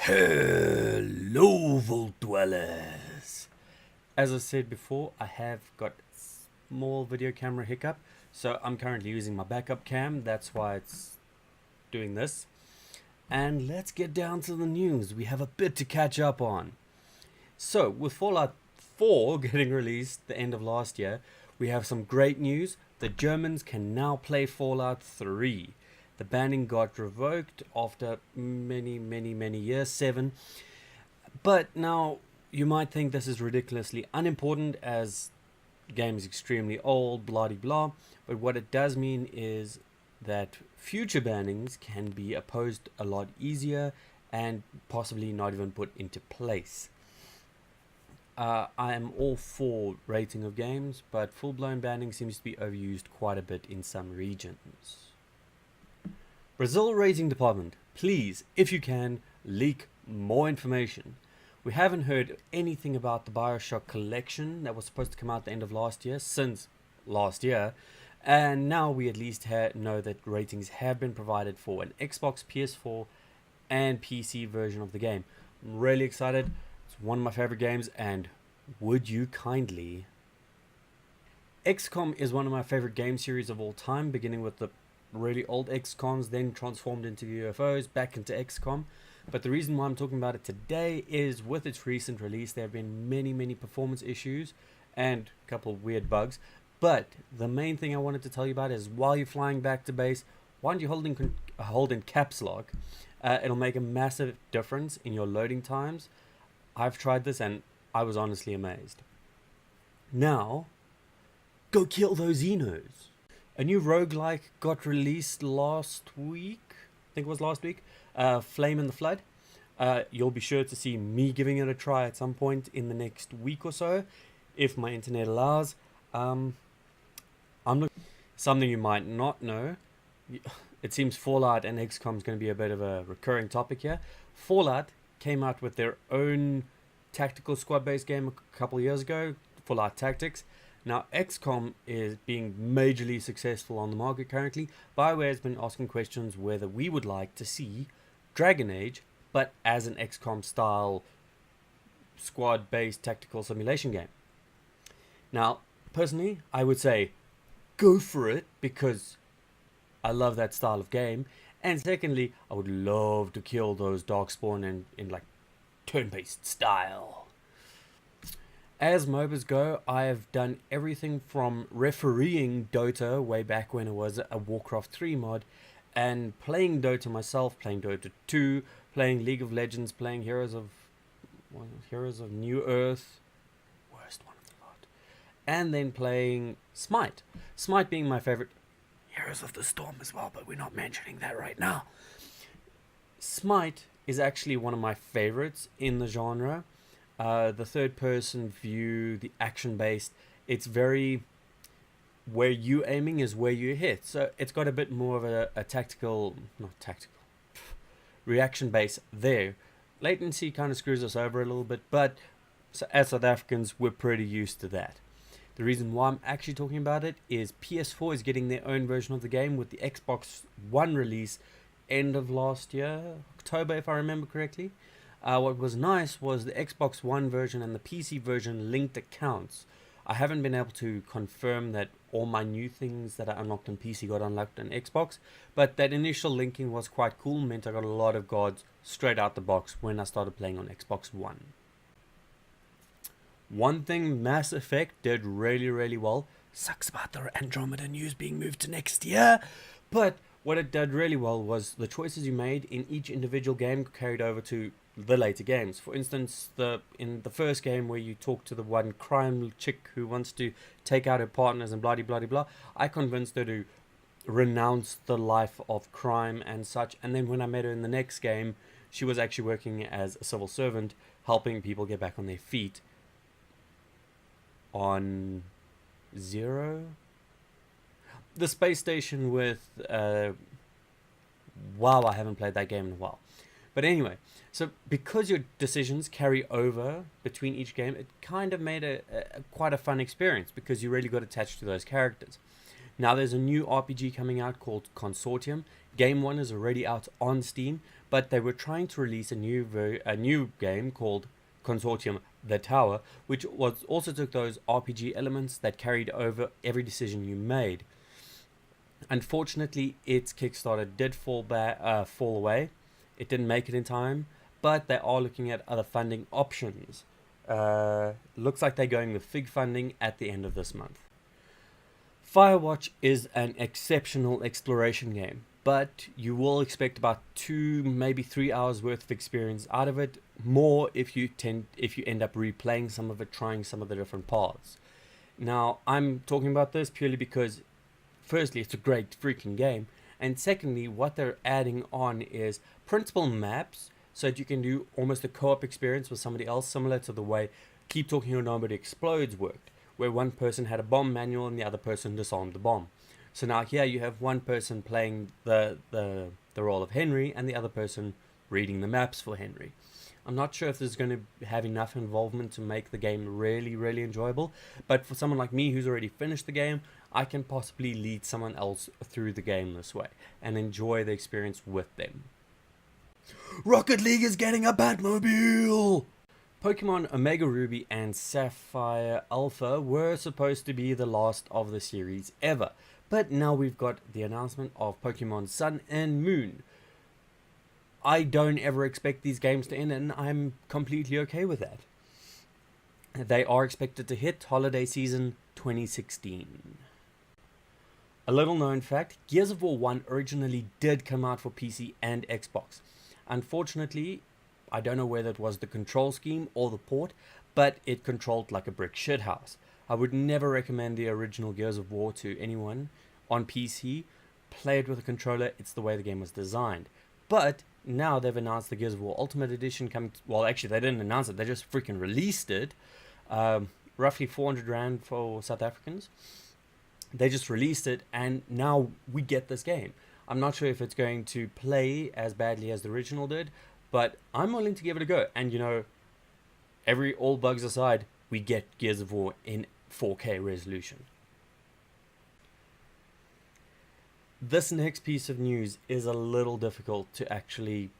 Hello, Vault Dwellers! As I said before, I have got small video camera hiccup, so I'm currently using my backup cam. That's why it's doing this. And let's get down to the news. We have a bit to catch up on. So, with Fallout 4 getting released the end of last year, we have some great news. The Germans can now play Fallout 3. The banning got revoked after many years, 7. But now you might think this is ridiculously unimportant as the game is extremely old, blah de blah. But what it does mean is that future bannings can be opposed a lot easier and possibly not even put into place. I am all for rating of games, but full-blown banning seems to be overused quite a bit in some regions. Brazil Rating Department, please, if you can, leak more information. We haven't heard anything about the Bioshock collection that was supposed to come out at the end of last year, since last year, and now we at least know that ratings have been provided for an Xbox, PS4 and PC version of the game. I'm really excited. It's one of my favorite games, and would you kindly? XCOM is one of my favorite game series of all time, beginning with the really old XCOMs, then transformed into UFOs, back into XCOM. But the reason why I'm talking about it today is with its recent release, there have been many performance issues and a couple of weird bugs. But the main thing I wanted to tell you about is while you're flying back to base, why don't you hold in caps lock? It'll make a massive difference in your loading times. I've tried this and I was honestly amazed. Now, go kill those Xenos. A new roguelike got released last week. I think it was last week. Flame in the Flood. You'll be sure to see me giving it a try at some point in the next week or so, if my internet allows. Something you might not know. It seems Fallout and XCOM is going to be a bit of a recurring topic here. Fallout came out with their own tactical squad-based game a couple of years ago, Fallout Tactics. Now, XCOM is being majorly successful on the market currently. BioWare has been asking questions whether we would like to see Dragon Age, but as an XCOM style squad-based tactical simulation game. Now, personally, I would say go for it because I love that style of game. And secondly, I would love to kill those Darkspawn in like turn-based style. As MOBAs go, I have done everything from refereeing Dota way back when it was a Warcraft 3 mod, and playing Dota myself, playing Dota 2, playing League of Legends, playing Heroes of New Earth, worst one of the lot, and then playing Smite. Smite being my favorite, Heroes of the Storm as well, but we're not mentioning that right now. Smite is actually one of my favorites in the genre. The third person view, the action based, it's very where you aiming is where you hit. So it's got a bit more of a tactical, not tactical, reaction base there. Latency kind of screws us over a little bit, but so as South Africans, we're pretty used to that. The reason why I'm actually talking about it is PS4 is getting their own version of the game with the Xbox One release end of last year, October if I remember correctly. What was nice was the Xbox One version and the PC version linked accounts. I haven't been able to confirm that all my new things that I unlocked on PC got unlocked on Xbox, but that initial linking was quite cool, meant I got a lot of gods straight out the box when I started playing on Xbox One. One thing Mass Effect did really well, sucks about the Andromeda news being moved to next year, but what it did really well was the choices you made in each individual game carried over to the later games. For instance, in the first game where you talk to the one crime chick who wants to take out her partners and blah blah, I convinced her to renounce the life of crime and such. And then when I met her in the next game, she was actually working as a civil servant, helping people get back on their feet. On Zero, the space station with wow, I haven't played that game in a while. But anyway, so because your decisions carry over between each game, it kind of made quite a fun experience because you really got attached to those characters. Now there's a new RPG coming out called Consortium. Game 1 is already out on Steam, but they were trying to release a new game called Consortium The Tower, which also took those RPG elements that carried over every decision you made. Unfortunately, its Kickstarter did fall away. It didn't make it in time, but they are looking at other funding options. Looks like they're going with FIG funding at the end of this month. Firewatch is an exceptional exploration game, but you will expect about 2, maybe 3 hours worth of experience out of it, more if you end up replaying some of it, trying some of the different paths. Now, I'm talking about this purely because firstly, it's a great freaking game, and secondly, what they're adding on is printable maps so that you can do almost a co-op experience with somebody else, similar to the way Keep Talking or Nobody Explodes worked, where one person had a bomb manual and the other person disarmed the bomb. So now here you have one person playing the role of Henry and the other person reading the maps for Henry. I'm not sure if this is going to have enough involvement to make the game really, really enjoyable, but for someone like me who's already finished the game, I can possibly lead someone else through the game this way and enjoy the experience with them. Rocket League is getting a Batmobile! Pokemon Omega Ruby and Sapphire Alpha were supposed to be the last of the series ever, but now we've got the announcement of Pokemon Sun and Moon. I don't ever expect these games to end, and I'm completely okay with that. They are expected to hit holiday season 2016. A little known fact, Gears of War 1 originally did come out for PC and Xbox. Unfortunately, I don't know whether it was the control scheme or the port, but it controlled like a brick shithouse. I would never recommend the original Gears of War to anyone on PC. Play it with a controller, it's the way the game was designed. But now they've announced the Gears of War Ultimate Edition coming. Well, actually, they didn't announce it, they just freaking released it. Roughly 400 Rand for South Africans. They just released it, and now we get this game. I'm not sure if it's going to play as badly as the original did, but I'm willing to give it a go. And you know, all bugs aside, we get Gears of War in 4K resolution. This next piece of news is a little difficult to actually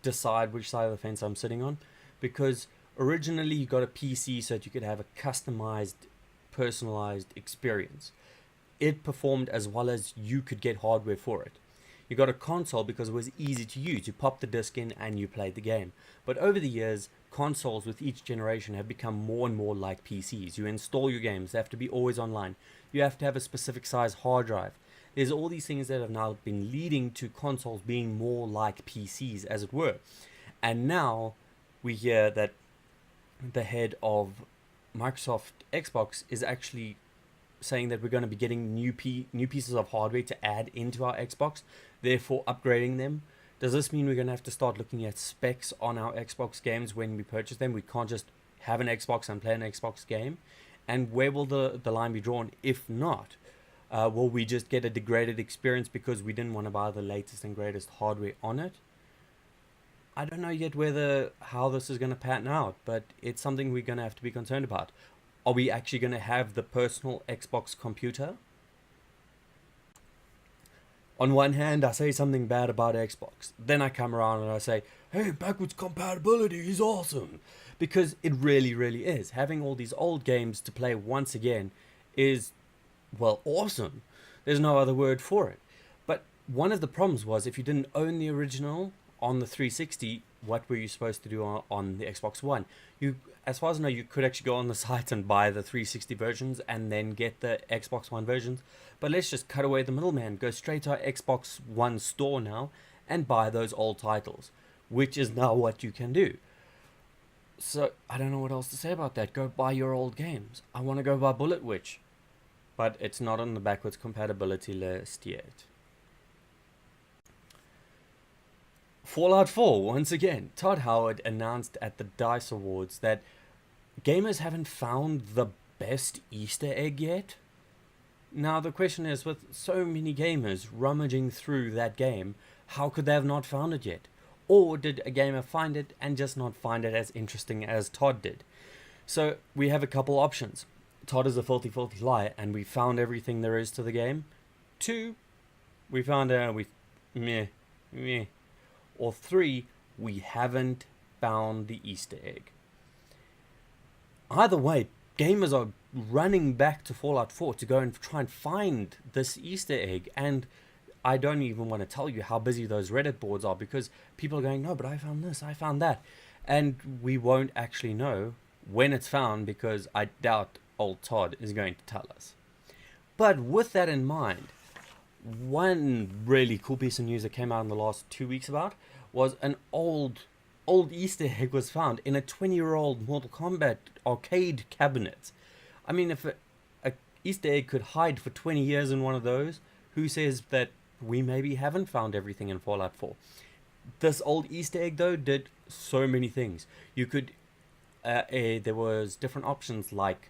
decide which side of the fence I'm sitting on, because originally you got a PC so that you could have a customized, personalized experience. It performed as well as you could get hardware for it. You got a console because it was easy to use. You popped the disc in and you played the game. But over the years, consoles with each generation have become more and more like PCs. You install your games, they have to be always online. You have to have a specific size hard drive. There's all these things that have now been leading to consoles being more like PCs, as it were. And now we hear that the head of Microsoft Xbox is actually saying that we're going to be getting new pieces of hardware to add into our Xbox, therefore upgrading them. Does this mean we're going to have to start looking at specs on our Xbox games when we purchase them? We can't just have an Xbox and play an Xbox game. And where will the line be drawn if not? Will we just get a degraded experience because we didn't want to buy the latest and greatest hardware on it? I don't know yet how this is going to pattern out, but it's something we're going to have to be concerned about. Are we actually going to have the personal Xbox computer? On one hand, I say something bad about Xbox. Then I come around and I say, hey, backwards compatibility is awesome. Because it really, really is. Having all these old games to play once again is, well, awesome. There's no other word for it. But one of the problems was if you didn't own the original on the 360, what were you supposed to do on the Xbox One? As far as I know, you could actually go on the site and buy the 360 versions and then get the Xbox One versions. But let's just cut away the middleman, go straight to our Xbox One store now and buy those old titles, which is now what you can do. So I don't know what else to say about that. Go buy your old games. I want to go buy Bullet Witch, but it's not on the backwards compatibility list yet. Fallout 4, once again. Todd Howard announced at the DICE Awards that gamers haven't found the best Easter egg yet. Now the question is, with so many gamers rummaging through that game, how could they have not found it yet? Or did a gamer find it and just not find it as interesting as Todd did? So we have a couple options. Todd is a filthy, filthy liar and we found everything there is to the game. 2, we found out meh. Or 3, we haven't found the Easter egg. Either way, gamers are running back to Fallout 4 to go and try and find this Easter egg, and I don't even want to tell you how busy those Reddit boards are, because people are going, no, but I found this, I found that, and we won't actually know when it's found, because I doubt old Todd is going to tell us. But with that in mind, one really cool piece of news that came out in the last 2 weeks about was an old Easter egg was found in a 20-year-old Mortal Kombat arcade cabinet. I mean, if a Easter egg could hide for 20 years in one of those, who says that we maybe haven't found everything in Fallout 4? This old Easter egg, though, did so many things. You could, there was different options like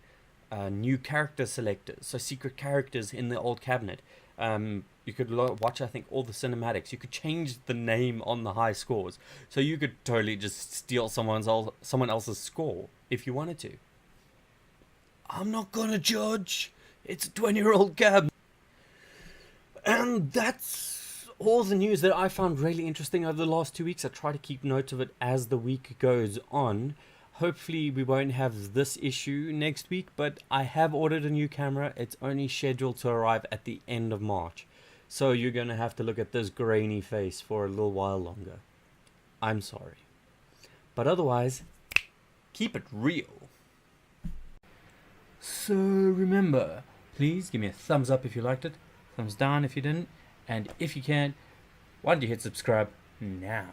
new character selectors, so secret characters in the old cabinet. You could watch, I think, all the cinematics. You could change the name on the high scores, so you could totally just steal someone else's score if you wanted to. I'm not gonna judge. It's a 20-year-old cabinet. And that's all the news that I found really interesting over the last 2 weeks. I try to keep note of it as the week goes on. Hopefully we won't have this issue next week, but I have ordered a new camera. It's only scheduled to arrive at the end of March. So you're going to have to look at this grainy face for a little while longer. I'm sorry. But otherwise, keep it real. So remember, please give me a thumbs up if you liked it, thumbs down if you didn't, and if you can, why don't you hit subscribe now?